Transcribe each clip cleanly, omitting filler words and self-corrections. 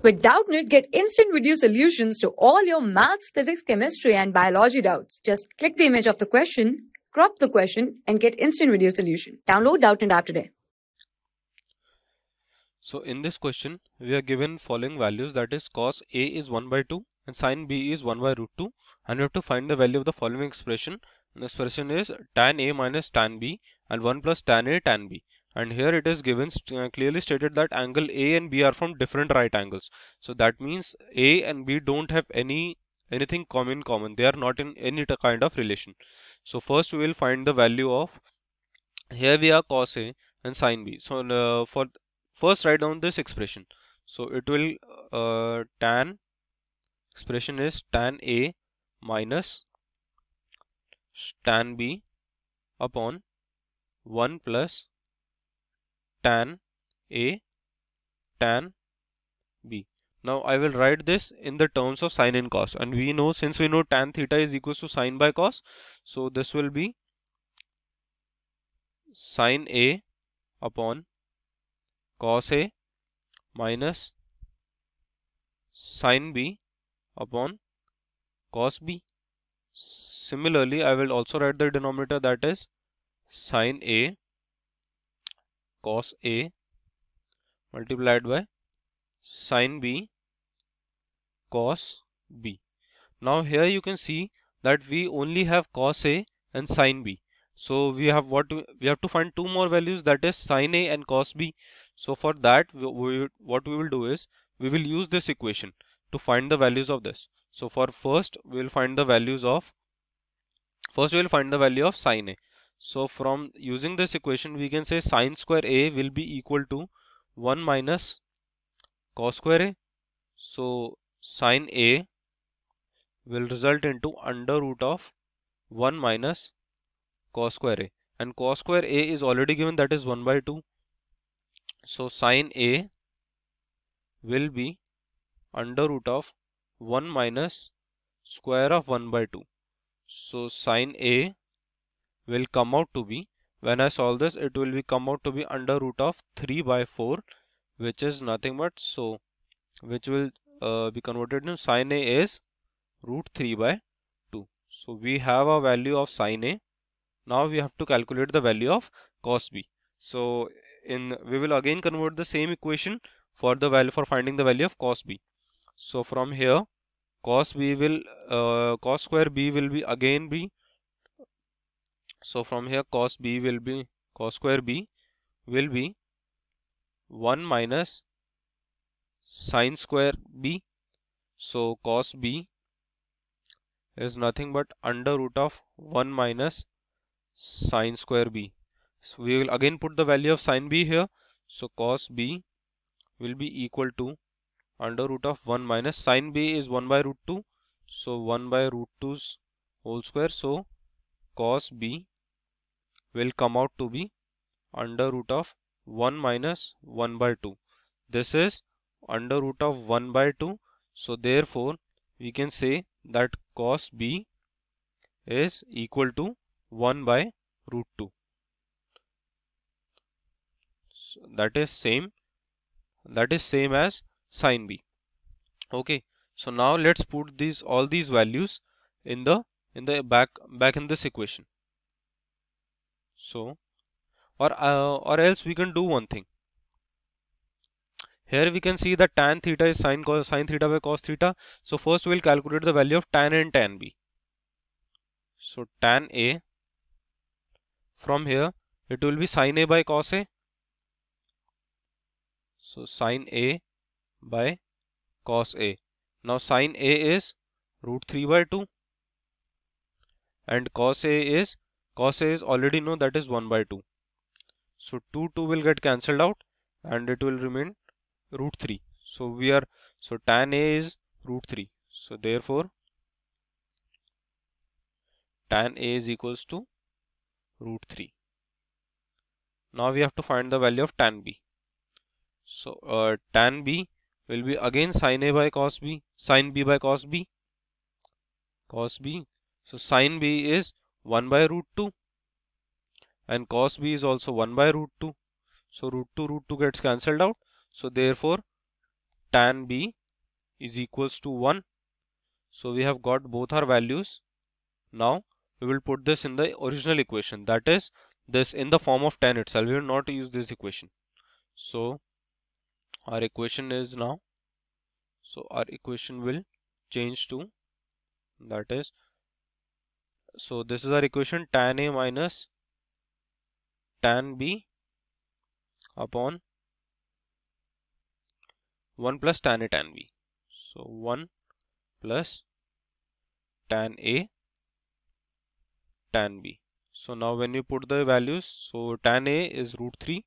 With Doubtnut, get instant video solutions to all your maths, physics, chemistry, and biology doubts. Just click the image of the question, crop the question, and get instant video solution. Download Doubtnut app today. So in this question, we are given following values, that is cos A is 1 by 2 and sin B is 1 by root 2, and we have to find the value of the following expression. And the expression is tan A minus tan B and 1 plus tan A tan B. And here it is given clearly stated that angle A and B are from different right angles. So that means A and B don't have anything common. They are not in any kind of relation. So first we will find the value of, here we are cos A and sin B. So for first write down this expression. So it will expression is tan A minus tan B upon 1 plus tan A tan B. Now I will write this in the terms of sin and cos, and we know, since we know tan theta is equals to sin by cos, so this will be sin A upon cos A minus sin B upon cos B. Similarly, I will also write the denominator, that is sin A cos A multiplied by sin B cos B. Now here you can see that we only have cos A and sin B. So we have we have to find two more values, that is sin A and cos B. So for that, what we will do is we will use this equation to find the values of this. So for first we will find the values of, first we will find the value of sin A. So from using this equation, we can say sin square A will be equal to 1 minus cos square A. So sin A will result into under root of 1 minus cos square A, and cos square A is already given, that is 1 by 2. So sin A will be under root of 1 minus square of 1 by 2. So sin A will come out to be, when I solve this, it will be come out to be under root of 3 by 4, which is nothing but, so which will be converted to sin A is root 3 by 2. So we have a value of sin A. Now we have to calculate the value of cos B. So we will again convert the same equation for the value, for finding the value of cos B. So from here cos B will cos square B will be again B. So from here cos square B will be 1 minus sin square B. So cos B is nothing but under root of 1 minus sin square B. So we will again put the value of sin B here. So cos B will be equal to under root of 1 minus sin B is 1 by root 2. So 1 by root 2's whole square. So cos B will come out to be under root of 1 minus 1 by 2. This is under root of 1 by 2. So therefore we can say that cos B is equal to 1 by root 2. So that is same as sin B. Okay, so now let's put all these values in the back in this equation. So or else we can do one thing. Here we can see that tan theta is sin theta by cos theta. So first we will calculate the value of tan A and tan B. So tan A, from here it will be sin A by cos A. So sin A by cos A. Now sin A is root 3 by 2 and cos A is already known, that is 1 by 2. So 2 will get cancelled out and it will remain root 3. So tan A is root 3. So therefore tan A is equals to root 3. Now we have to find the value of tan B. So tan B will be again sin A by cos B, sin B by cos B. So sin B is 1 by root 2 and cos B is also 1 by root 2. So root 2 gets cancelled out. So therefore tan B is equals to 1. So we have got both our values. Now we will put this in the original equation, that is this in the form of tan itself. We will not use this equation. So our equation is now, so our equation will change to, that is, so this is our equation, tan A minus tan B upon 1 plus tan A tan B. So 1 plus tan A tan B. So now when you put the values, so tan A is root 3.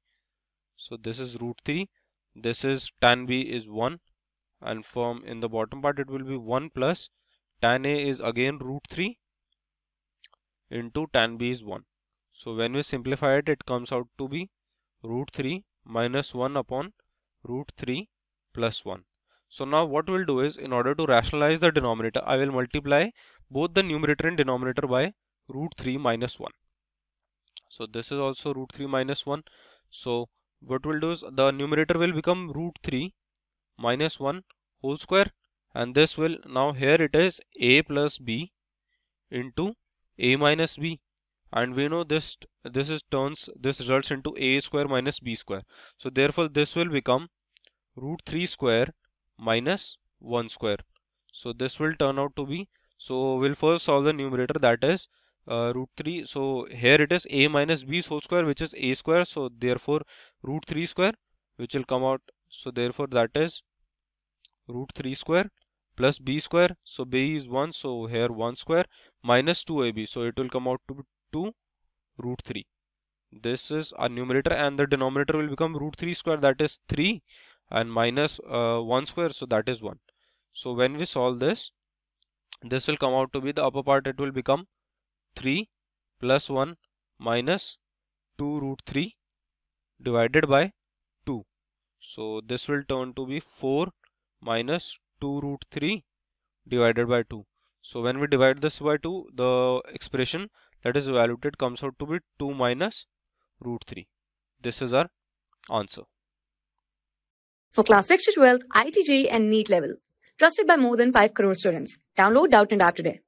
So this is root 3. This is tan B is 1. And from in the bottom part it will be 1 plus tan A is again root 3 into tan B is 1. So when we simplify it, it comes out to be root 3 minus 1 upon root 3 plus 1. So now what we'll do is, in order to rationalize the denominator, I will multiply both the numerator and denominator by root 3 minus 1. So this is also root 3 minus 1. So what we'll do is, the numerator will become root 3 minus 1 whole square, and this will, now here it is a plus b into a minus b, and we know this results into a square minus b square. So therefore this will become root 3 square minus 1 square. So this will turn out to be, so we'll first solve the numerator, that is root 3. So here it is a minus b whole square, which is a square. So therefore root 3 square, which will come out, so therefore that is root 3 square plus b square. So b is 1, so here 1 square minus 2ab, so it will come out to be 2 root 3. This is our numerator, and the denominator will become root 3 square, that is 3, and minus 1 square, so that is 1. So when we solve this, this will come out to be, the upper part it will become 3 plus 1 minus 2 root 3 divided by 2. So this will turn to be 4 minus 2 root 3 divided by 2. So when we divide this by 2, the expression that is evaluated comes out to be 2 minus root 3. This is our answer. For class 6 to 12, IIT JEE and NEET level. Trusted by more than 5 crore students. Download Doubtnut App today.